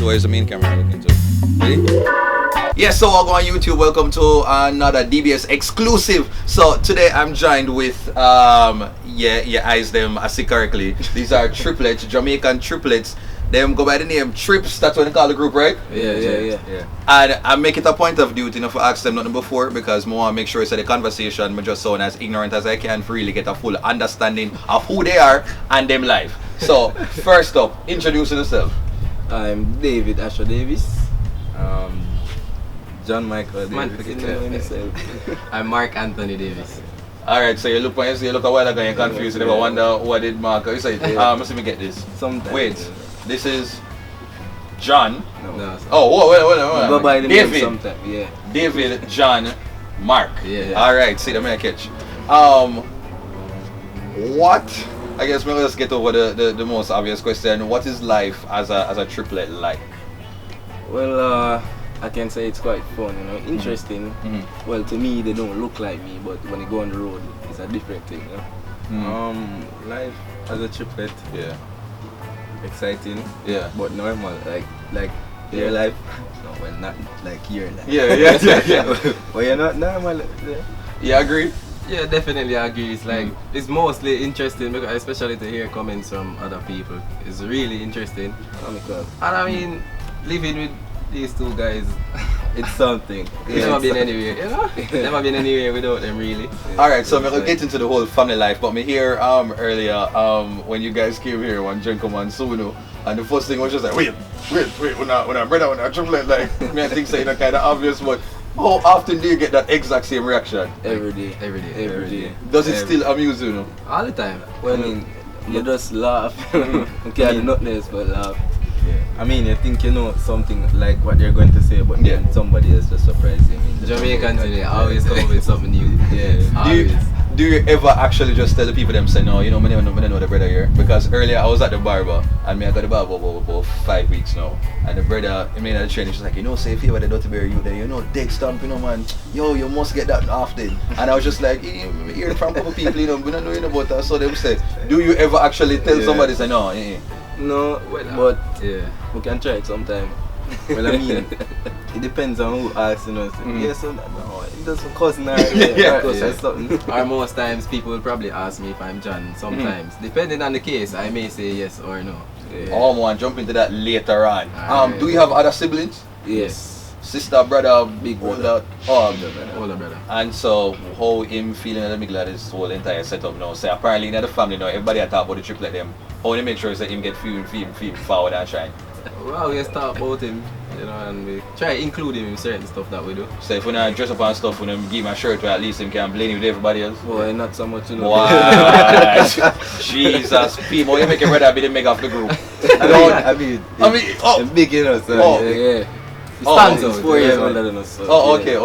So where's the main camera looking to? Ready? Yes, so I'll go on YouTube. Welcome to another DBS exclusive. So today I'm joined with your eyes them I see correctly. These are triplets, Jamaican triplets. Them go by the name Trips, that's what they call the group, right? Yeah. And I make it a point of duty to ask them nothing before because I want to make sure it's the conversation I just sound as ignorant as I can for really get a full understanding of who they are and them life. So first up, introduce yourself. I'm David Asher Davis. John Michael Davis. I'm Mark Anthony Davis. Alright, so you look when you see you look a while ago and you're confused, you never wonder what did Mark. You say, let me get this. Sometimes. Wait, this is John. No. Oh, wait. Go by the David. name sometimes, yeah. David, John, Mark. Yeah. Alright, see the man catch. What? I guess we'll just get over the most obvious question. What is life as a triplet like? Well, I can say it's quite fun, interesting. Mm-hmm. Well, to me, they don't look like me, but when you go on the road, it's a different thing. Life as a triplet, Yeah. exciting, Yeah. but normal, like your life. No, well, not like your life. Yeah. Well, you're not normal. You agree? Yeah, definitely I agree. It's like it's mostly interesting because especially to hear comments from other people. It's really interesting. Comical. And I mean, living with these two guys, It's something. never been anywhere, never been anywhere without them really. Alright, so we'll get into the whole family life, but me here earlier when you guys came here one gentleman Sunu, and the first thing was just like wait, when I brother when I triplet like me I think so kind of obvious, but how often do you get that exact same reaction? Every day. Every day. Does it still amuse you? All the time. Well, you just laugh. You can't do nothing else but laugh. I mean, you think you know something like what they're going to say, but then somebody else just surprised you. Jamaicans today always come up with something new. Do you ever actually just tell the people them say no, I don't know the brother here? Because earlier I was at the barber and I got the barber about 5 weeks now. And the brother, I mean at the training, she's like, say if you were the Duttyberry you there, dead stamp, man. Yo, you must get that often. And I was just like, hearing from a couple people, we don't know about that. So they said, do you ever actually tell somebody say no? No, but we can try it sometime. Well, I mean, it depends on who asks, Yes, so no, it doesn't cost something. Or most times people will probably ask me if I'm John. Sometimes, depending on the case, I may say yes or no. Oh man, jump into that later on. Do you have other siblings? Yes. Sister, brother, Big brother. Older brother. And so, how him feeling in the middle of this whole entire setup now? So apparently in the family now, everybody I talk about the triplet them. How they make sure that him get film forward and shine? Well, we just talk about him, and we try to include him in certain stuff that we do. So if we not dress up and stuff, we give him a shirt where at least him can blend with everybody else. Boy, not so much, Wow. Jesus, people, you make your brother be the mega of the group. I mean, oh. big, so yeah. Stands It's out. 4 years older than us. So, Oh, okay.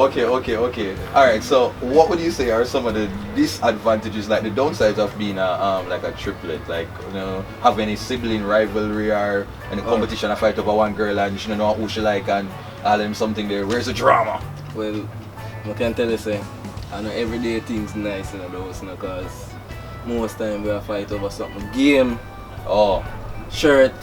Alright, so what would you say are some of the disadvantages, like the downsides of being like a triplet? Like, have any sibling rivalry or any competition, a fight over one girl and she don't know who she like and all them something there. Where's the drama? Well, I can tell you, say, I know everyday things nice in the house, because most time we fight over something. Game, shirt,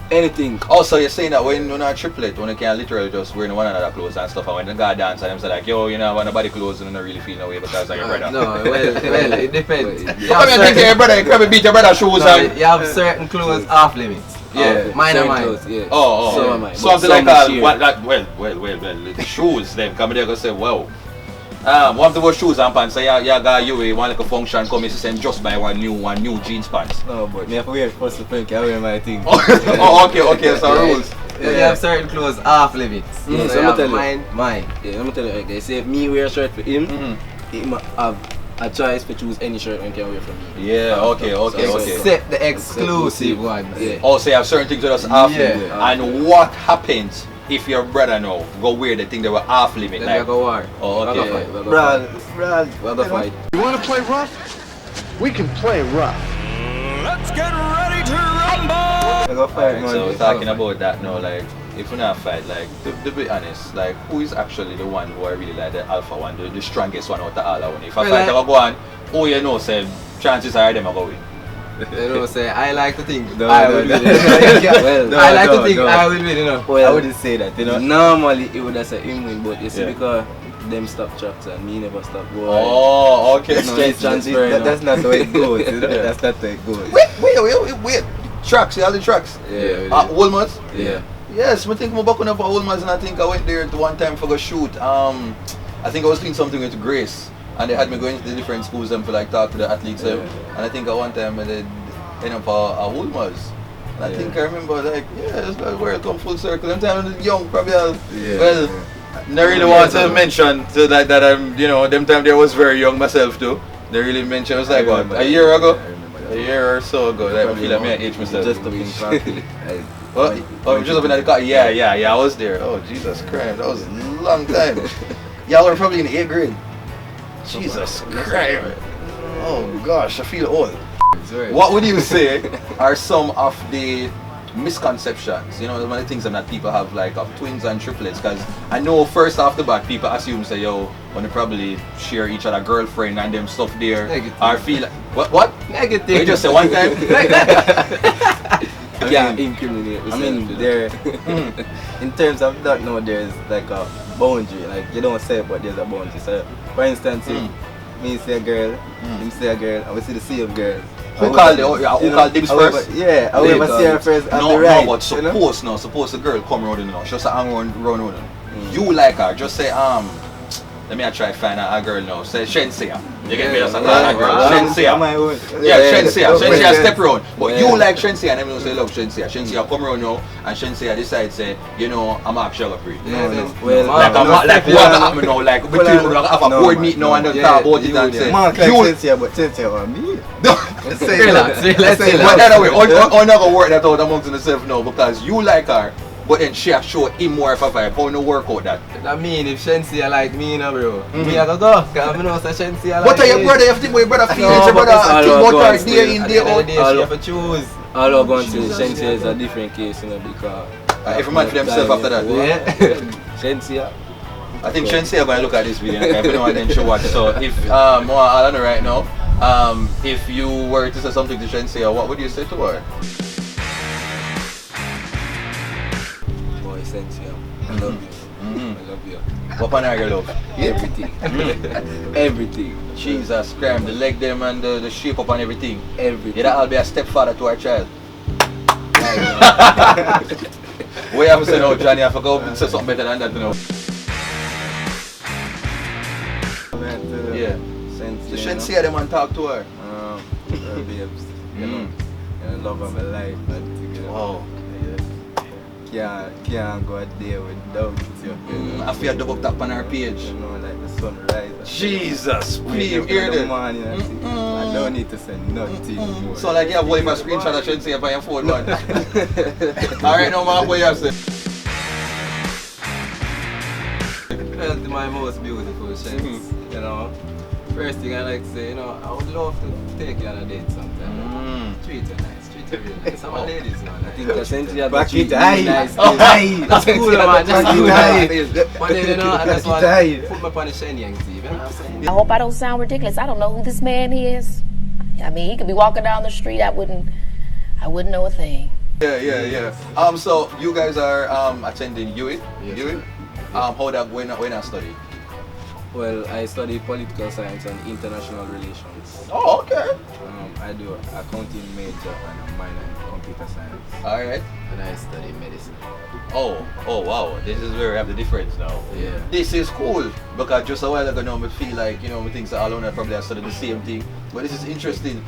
anything. Oh, so you're saying that when you're not a triplet, when you can literally just wear one another clothes and stuff, and when they go dance and them say like, yo, when nobody clothes and you don't really feel no way because like your brother. No, well, it depends. I mean, your brother, you can beat your brother's shoes and... You have certain clothes off limits. Yeah. Mine are mine. Clothes, yeah. So am I. something like the shoes them come there and say, well, one of the shoes and pants, so you got you one like a function come in and just buy one new jeans pants. No, but me have to wear first of all, I wear my thing. Okay, so rules. You have certain clothes off limits. So you I'm tell mine. Yeah, I'm tell you like this. Say if me wear a shirt for him, he have a choice to choose any shirt and can wear from me. Yeah, okay. Except the exclusive ones. Yeah. Oh, so you have certain things that are off limit. Yeah. And what happens if your brother now go wear the thing that were off limit? Then we go war. Oh, okay. Brad, we'll go fight. You want to play rough? We can play rough. Let's get ready to rumble! We'll go fight, Alright, man. so we're talking about that now, like, if we not fight, like, to be honest, like, who is actually the one who I really like, the alpha one, the strongest one out of all of them? If I fight ever go on, say, chances are them are going to win. You know, say I like to think No, I no, would no. win. Well, I like no, to think no. I would win, you know. I wouldn't say that, you know. Normally it would have said him win, but you see because them stop tracks and me never stop going. Oh, okay. Straight transfer. That's not how it goes, you know. That's not how it goes. Wait. Tracks, all the tracks. Yeah. Walmarts? Yeah. Yes, I think I'm back on up at Walmarts and I think I went there one time for a shoot. I think I was doing something with Grace and they had me going to the different schools and for like talk to the athletes and I think at one time I did end up at Walmarts. And I think I remember like, it's like where it come full circle. Them time I was young, probably I really want to mention so that I'm, you know, them time there was very young myself too. They really mentioned, it was like what, a year ago? A year or so ago, like, I feel like me I age myself. Just looking coffee. Just up in the car. Yeah, I was there. Oh, Jesus Christ, that was a long time. Y'all were probably in the 8th grade. Jesus Christ. Oh gosh, I feel old. What would you say are some of the misconceptions? You know, one of the things that people have like of twins and triplets, because I know first off the bat people assume say when they probably share each other girlfriend and them stuff there. Negative. Or feel like what? Negative. You just say one time? Incriminate. I mean, there. In terms of that, no, there's like a boundary. Like you don't say it, but there's a boundary. So, for instance, if me say a girl, him say a girl, and we see the same girl. Who called dibs first? Yeah, I will see her first on the right. No, but suppose the girl come round, you know, just hang round. You like her, just say let me try find a girl now. Say Shenseea. You get me? Just a girl. Shenseea. Shenseea step round. But you like Shenseea and everyone say love Shenseea. Shenseea come round now and Shenseea decide say, you know, I'm actually a pre. Like what happen now? Like between you have a board meet now and then talk about it and say Shenseea, but Shenseea want me. Relax. But anyway, I'm not gonna work that out amongst themselves now because you like her. But then she have show him more of a vibe. How no work out that? I mean, if Shenseea like me, you know, bro, me I go cause I know say Shenseea like what are your brother? You have to think about your brother feelings, your brother think about her day in, day out. She have to choose. All I'm going to say, Shenseea is a different case, you know, because every man for themselves after that. Yeah. Shenseea. I think Shenseea going to look at this video and every now and then she'll watch it. So if I don't know right now, if you were to say something to Shenseea, what would you say to her? Shenseea, I love you. I love you. What part of your love? Everything. Everything. Jesus Christ, the leg them and the shape up and everything. Everything. Yeah, that'll be a stepfather to our child. What you have to say now, Johnny? I forgot to say something better than that, you know. Yeah. Shenseea. Shenseea, them and talk to her. Her babes. You know, and love of my life. You know. Wow. Can't go a day without you. I feel double tap on her page. You know, like the sunrise. Jesus, please Wake hear up in the that. morning and see, I don't need to say nothing more. So like you have a screenshot of Shenseea by your phone, man. Alright, no man, what you have to say? Well, to my most beautiful Shens, you know. First thing I like to say, you know, I would love to take you on a date sometime. Treat you nice, treat you real nice. Some ladies, man. I think Shenseea back treat it you high. nice. That's cool, man. That's cool. But then, you know, I just want to High. put my on the Shenyang TV, you know what I'm saying? I hope I don't sound ridiculous. I don't know who this man is. I mean, he could be walking down the street. I wouldn't know a thing. Yeah. So you guys are attending UWI? Yes, UWI? How that when I study? Well, I study political science and international relations. Oh, okay. I do accounting major and a minor in computer science. Alright. And I study medicine. Oh wow. This is where we have the difference now. Yeah. This is cool because just a while ago now I feel like, you know, we think that all of us probably have studied the same thing. But this is interesting.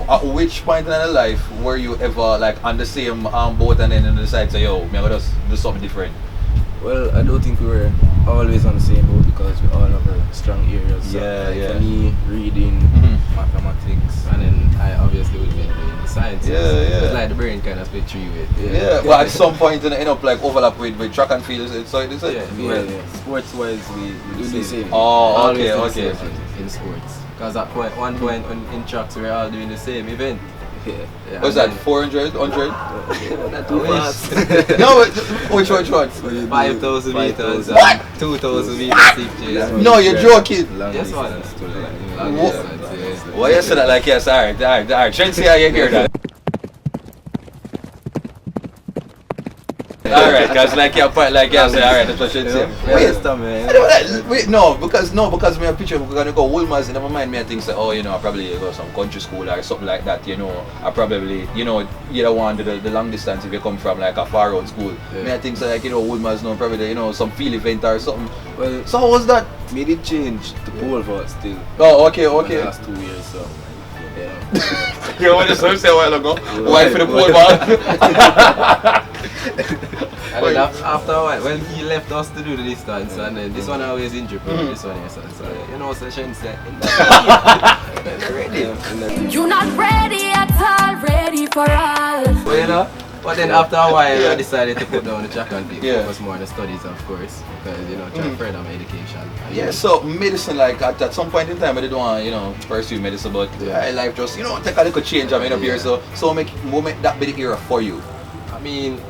At which point in your life were you ever like on the same boat and then decide say, yo, I'm gonna just do something different? Well, I don't think we were always on the same boat because we all have our strong areas. So, Yeah. For me, reading, mathematics, And then I obviously would be doing the sciences. Yeah. It's like the brain kind of split through it. Yeah, but at some point you end up like overlap with track and field. So it's Yeah. Well, sports-wise, we do the same. Oh, okay. In sports. Because at one point in tracks we were all doing the same event. Yeah. What's that? 400, 100? Not too fast. No, which one? 5,000 meters What? and 2,000 meters. No, you're joking. Long Yes, distance man. to Long What? distance, yeah. Seriously. Well, you said that like yes, alright. Shenseea, you hear that? Alright, cause like your point, like yes, alright, that's what Shenseea. Wait, no, because me a picture because I go Woolmers, never mind me I think say, oh, you know, I probably go some country school or something like that, you know. I probably, you know, you don't want the long distance if you come from like a far out school. Yeah. Me I think say like, you know, Woolmers no probably, you know, some field event or something. Well, So how was that? me did change the pole vault still. Oh, okay. For the last 2 years, so yeah. You know what I said a while ago? Why for the pole ball? And then after a while, when he left us to do the distance, and then this one always injured, this one yes, so you know, so Shenseea, ready. You're not ready at all, ready for all. But you know, but then after a while, I decided to put down the track and field, Yeah. focus more on the studies, of course, because you know, try to further my education. And, Yeah, so medicine, like at some point in time, I didn't want, you know, pursue medicine, but Yeah. life just, you know, take a little change. I mean, up here, so we'll make that bit era for you. I mean,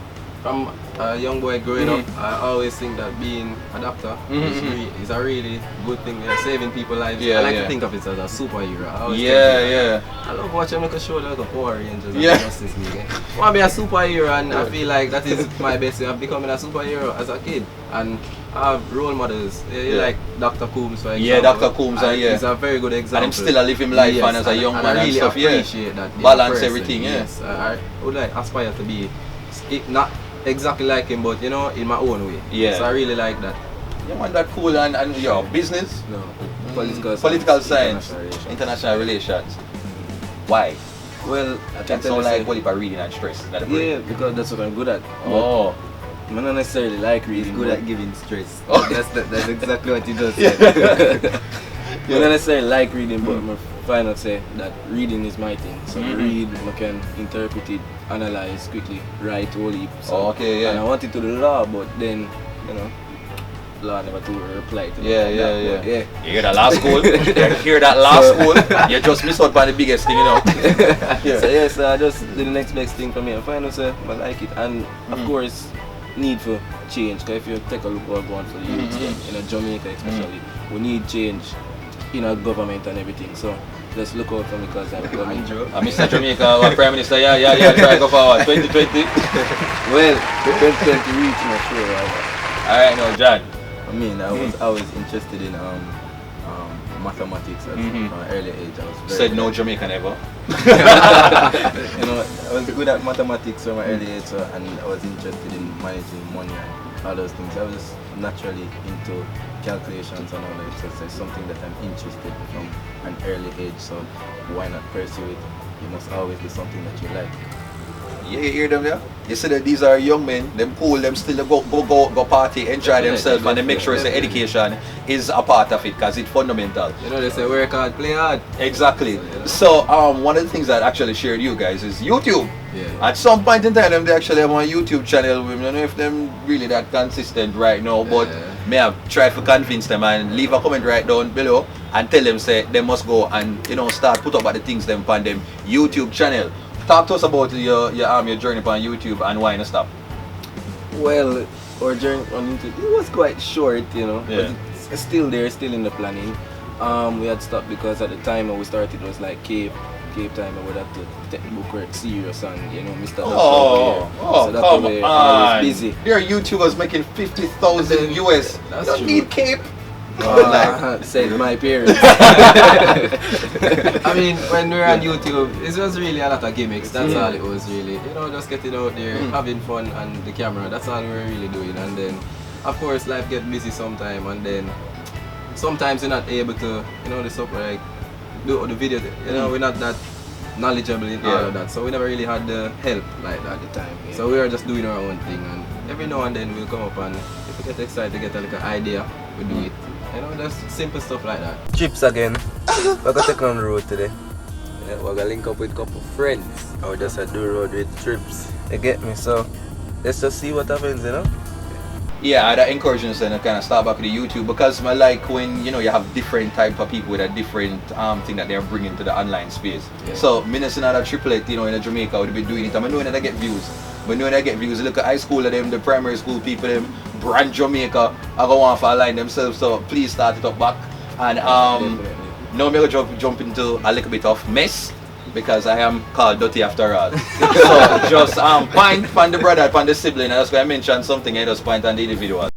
from a young boy growing up, I always think that being a doctor is a really good thing. Yeah, saving people's lives. Yeah, I like yeah. to think of it as a superhero. I always Yeah, think, yeah. I love watching like a show like a Power Rangers Yeah. and Justice League. I want to be a superhero, and I feel like that is my best way of becoming a superhero as a kid. And I have role models. You Yeah. like Dr. Coombs, for example. Yeah, Dr. Coombs, And yeah. He's a very good example. And him still a live him life, Yes, and as a young man I and really stuff, yeah. appreciate that. in a Balance person. everything, yeah. Yes, I would like aspire to be not exactly like him, but you know, in my own way. Yeah. So I really like that. You want that cool and your business? No. Political science, international relations. international relations. Why? Well, I can That's tell so you like say- what if I reading and stress? Is that a break? yeah, because that's what I'm good at. Oh. But I don't necessarily like reading. Good but- at giving stress. Oh. That's exactly what he does. I don't necessarily like reading, but I find out say that reading is my thing. So I read, I can interpret it, analyze quickly, write whole heap. So, Oh, okay, yeah. And I wanted to do law, but then, you know, law never to reply to Yeah, that, yeah. but yeah. You hear that last school? You hear that last school? You just miss out by the biggest thing, you know. So yeah, so I just do the next best thing for me. I find out say I like it, and of course, need for change. Because if you take a look what going for the youth, in Jamaica especially, we need change in our government and everything. So just look out for me because I'm coming. Mr. Jamaica, our Prime Minister, yeah, try to go forward. 2020. Well, the 2020 reach, not sure. Alright, now, John. I mean, I was always interested in mathematics at an early age. I was very Said good no at- Jamaican ever. You know, I was good at mathematics from an early age, so, and I was interested in managing money and all those things. I was naturally into calculations and all that. So it's something that I'm interested in from an early age. So why not pursue it? You must always do something that you like. Yeah, you hear them, yeah? You see that these are young men, them cool, them still go party, enjoy themselves, and they make sure the education is a part of it because it's fundamental. You know, they say work hard, play hard. Exactly. So one of the things that actually shared you guys is YouTube. Yeah. At some point in time, they actually have a YouTube channel. I don't know if them really that consistent right now, but may have tried to convince them and leave a comment right down below and tell them say they must go and start put up at the things them on them YouTube channel. Talk to us about your journey on YouTube and why not stop. Well, our journey on YouTube, it was quite short, Yeah. but it's still there, still in the planning. We had stopped because at the time when we started it was like Cape time, I would have to take the book work serious and Mr. Doctor over here. So that's come why I on. was busy. There are YouTubers making 50,000 US. That's You don't true. need cape. Said my parents. I mean, when we were on YouTube, it was really a lot of gimmicks. That's all it was really. Just getting out there, having fun on the camera. That's all we were really doing. And then, of course, life get busy sometime. And then, sometimes you're not able to, the stuff like do the video. We're not that knowledgeable in all of that. So we never really had the help like that at the time. So we were just doing our own thing. And every now and then we'll come up and if we get excited to get a little idea, we do it. Just simple stuff like that. Trips again. We're gonna take on the road today. Yeah, we're gonna link up with a couple of friends. Or just do road with trips. You get me? So let's just see what happens, Yeah, I'd encourage you to kind of start back with the YouTube because I like when you have different type of people with a different thing that they're bringing to the online space. Yeah. So, minister another triplet, in Jamaica, would be doing it. I know that I get views. But when I get views, look at high school of them, the primary school people, them brand Jamaica, I go on for align themselves. So please start it up back. And Now I'm going to jump into a little bit of mess because I am called Dutty after all. So just point from the brother, from the sibling, and that's why I mention something, I just point on the individual.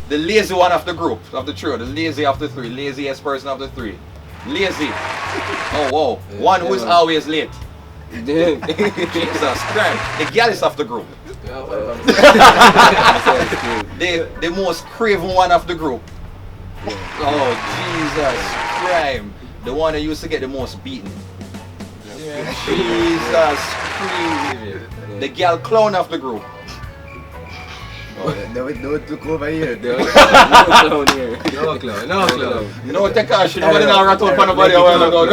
The lazy one of the group, of the trio, the lazy of the three, laziest person of the three. Lazy. Oh whoa. One who is always late. Jesus Christ. The girl is of the group. The most craven one of the group. Oh Jesus Christ. The one that used to get the most beaten. Jesus Christ. The girl clown of the group. Oh, they took over here. No clown here. No clown. No clown. No, take her. She nobody now rat out for nobody a while ago.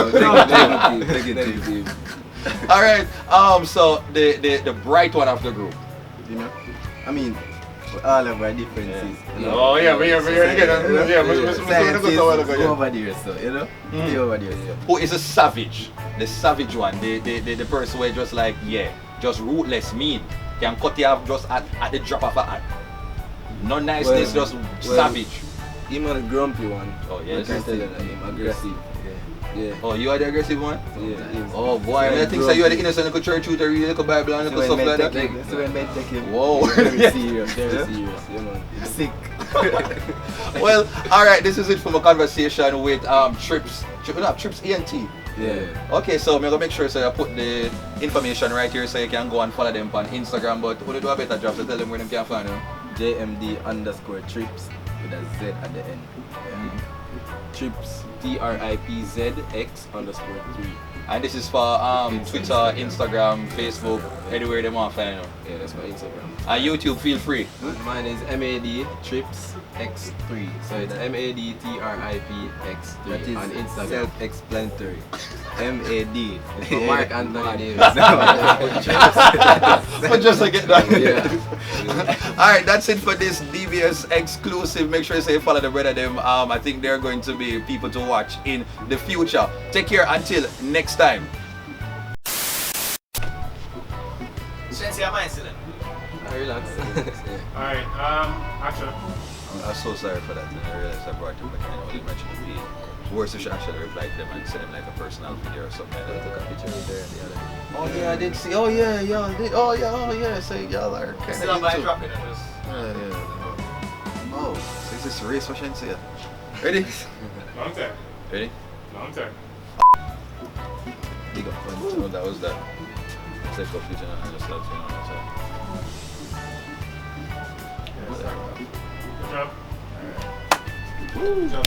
Take it deep. Alright, so the bright one of the group. You know? I mean, with all of our differences. You know? Oh yeah, we Scientists go over there, so, you know? Stay over there, so. Who is a savage? The savage one. The person where just like, yeah, just ruthless, mean. Can cut you off just at the drop of a hat. No niceness, just savage. Him a grumpy one. Oh yes. I can tell you that him aggressive. Yeah. Oh, you are the aggressive one? Yeah. Oh boy, I think so you are the innocent little church shooter, read little Bible and little stuff like that. So when men take him, whoa. very serious, very serious. Yeah, man. Sick. Well, alright, this is it from a conversation with Trips ENT. Yeah. Okay, so I'm gonna make sure so I put the information right here so you can go and follow them on Instagram, but who do a better job to tell them where they can find them? JMD_trips with a Z at the end. Yeah. Trips TRIPZX_3. And this is for Twitter, Instagram, Facebook, anywhere they want to find you. Yeah, that's my Instagram. And YouTube, feel free. Mine is MAD Trips X3. So it's MAD TRIPX3 That is on Instagram. self-explanatory. MAD. Mark Anthony Davis. But just to get that. Yeah. Alright, that's it for this DBS exclusive. Make sure you say follow the brother them. I think they're going to be people to watch in the future. Take care until next time. Shenseea, my incident. Relax. Alright, action. I'm so sorry for that. I realized I brought them, but I only mentioned the worst if you actually reply to them and send them like a personal video or something like that. I took a picture with her the other day. Oh yeah, I did see. Oh yeah, y'all did. Oh yeah. So y'all are kind Still on by dropping it. Just... Yeah. Oh, so is this a race for Shenseea? Ready? Long time. Ready? Long time. Big up. Oh, that was that. It's like confusion and just like, Good job. Good job.